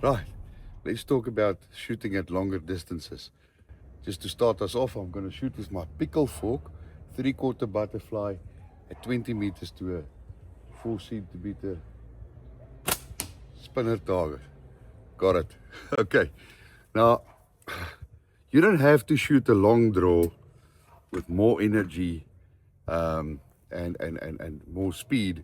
Right, let's talk about shooting at longer distances. Just to start us off, I'm going to shoot with my pickle fork, 3/4 butterfly at 20 meters to a 4 centimeter spinner target. Got it. Okay. Now, you don't have to shoot a long draw with more energy and more speed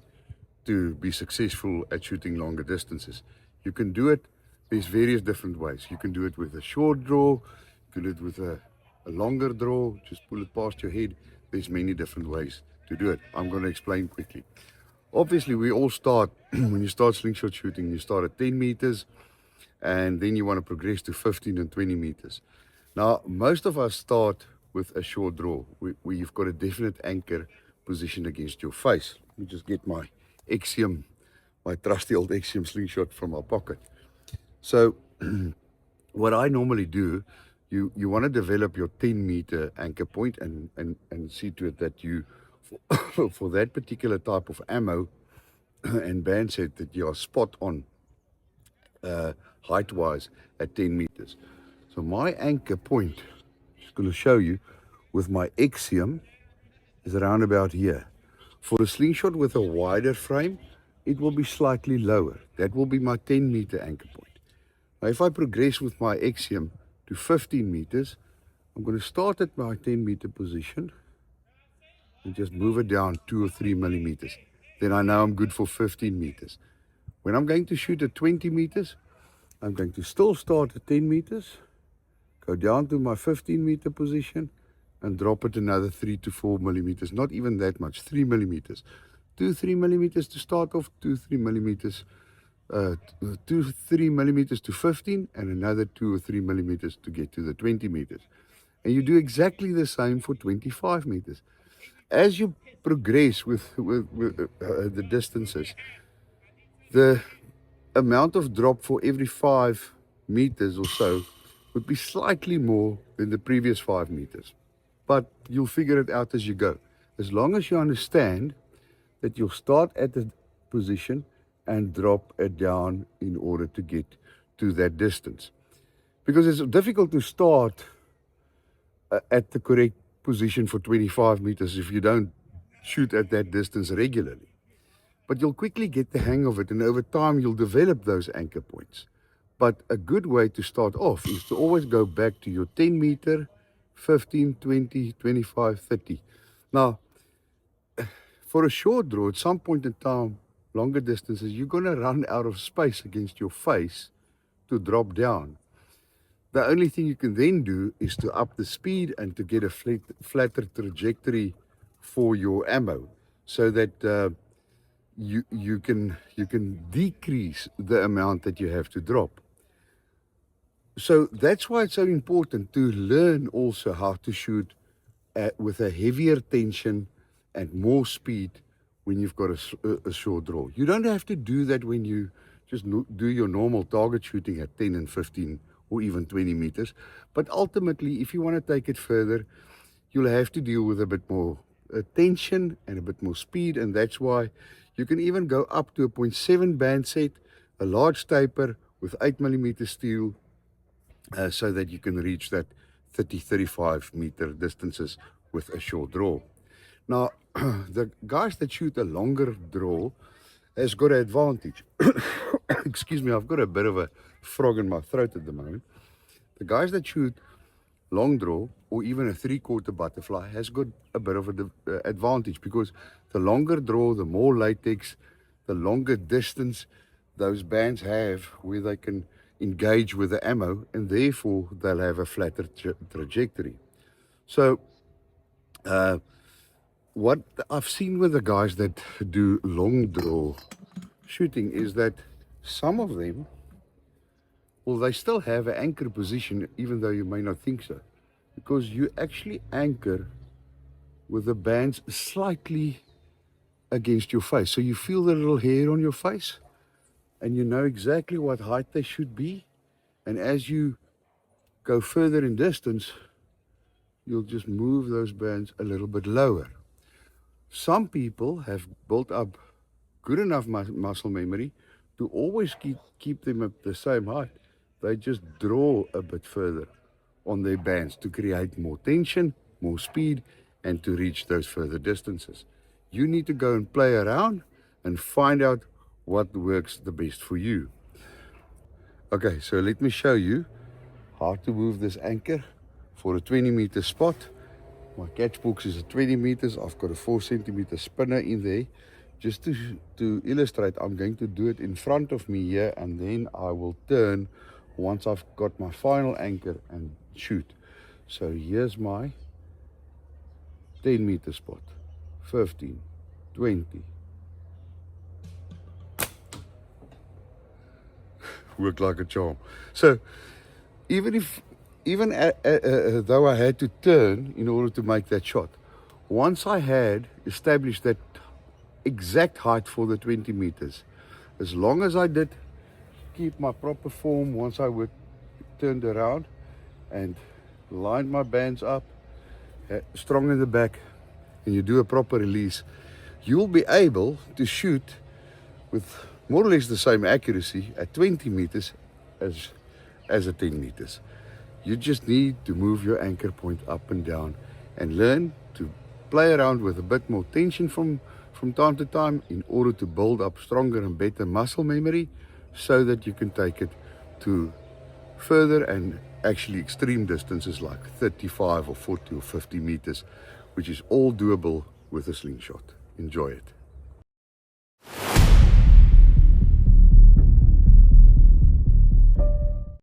to be successful at shooting longer distances. You can do it, there's various different ways. You can do it with a short draw, you can do it with a longer draw, just pull it past your head. There's many different ways to do it. I'm going to explain quickly. Obviously, we all start, when you start slingshot shooting, you start at 10 meters and then you want to progress to 15 and 20 meters. Now, most of us start with a short draw where you've got a definite anchor position against your face. Let me just get my Axiom, my trusty old Axiom slingshot from my pocket. So, what I normally do, you want to develop your 10-meter anchor point and see to it that you, for that particular type of ammo and band set, that you are spot on height-wise at 10 meters. So my anchor point, just going to show you with my Axiom, is around about here. For a slingshot with a wider frame, it will be slightly lower. That will be my 10-meter anchor point. Now, if I progress with my Axiom to 15 meters, I'm going to start at my 10-meter position and just move it down 2 or 3 millimeters. Then I know I'm good for 15 meters. When I'm going to shoot at 20 meters, I'm going to still start at 10 meters, go down to my 15-meter position, and drop it another 3 to 4 millimeters. Not even that much, 3 millimeters. 3 millimeters to start off, 3 millimeters, 3 millimeters to 15, and another 2 or 3 millimeters to get to the 20 meters. And you do exactly the same for 25 meters. As you progress with the distances, the amount of drop for every 5 meters or so would be slightly more than the previous 5 meters. But you'll figure it out as you go. As long as you understand that you'll start at the position and drop it down in order to get to that distance. Because it's difficult to start at the correct position for 25 meters if you don't shoot at that distance regularly. But you'll quickly get the hang of it, and over time you'll develop those anchor points. But a good way to start off is to always go back to your 10 meter, 15, 20, 25, 30. Now, for a short draw, at some point in time, longer distances, you're going to run out of space against your face to drop down. The only thing you can then do is to up the speed and to get a flatter trajectory for your ammo, so that you can decrease the amount that you have to drop. So that's why it's so important to learn also how to shoot with a heavier tension and more speed when you've got a short draw. You don't have to do that when you just do your normal target shooting at 10 and 15 or even 20 meters. But ultimately, if you want to take it further, you'll have to deal with a bit more tension and a bit more speed, and that's why you can even go up to a 0.7 band set, a large taper with 8mm steel, so that you can reach that 30-35 meter distances with a short draw. Now, the guys that shoot a longer draw has got an advantage. Excuse me, I've got a bit of a frog in my throat at the moment. The guys that shoot long draw or even a 3/4 butterfly has got a bit of an advantage, because the longer draw, the more latex, the longer distance those bands have where they can engage with the ammo, and therefore they'll have a flatter trajectory. So what I've seen with the guys that do long draw shooting is that some of them, well, they still have an anchor position even though you may not think so, because you actually anchor with the bands slightly against your face. So you feel the little hair on your face and you know exactly what height they should be. And as you go further in distance, you'll just move those bands a little bit lower. Some people have built up good enough muscle memory to always keep them at the same height. They just draw a bit further on their bands to create more tension, more speed, and to reach those further distances. You need to go and play around and find out what works the best for you. Okay, so let me show you how to move this anchor for a 20-meter spot. My catch box is at 20 meters. I've got a 4-centimeter spinner in there. Just to illustrate, I'm going to do it in front of me here, and then I will turn once I've got my final anchor and shoot. So here's my 10-meter spot. 15, 20. Worked like a charm. So even though I had to turn in order to make that shot, once I had established that exact height for the 20 meters, as long as I did keep my proper form, once I turned around and lined my bands up, strong in the back, and you do a proper release, you'll be able to shoot with more or less the same accuracy at 20 meters as at 10 meters. You just need to move your anchor point up and down and learn to play around with a bit more tension from time to time in order to build up stronger and better muscle memory, so that you can take it to further and actually extreme distances like 35 or 40 or 50 meters, which is all doable with a slingshot. Enjoy it.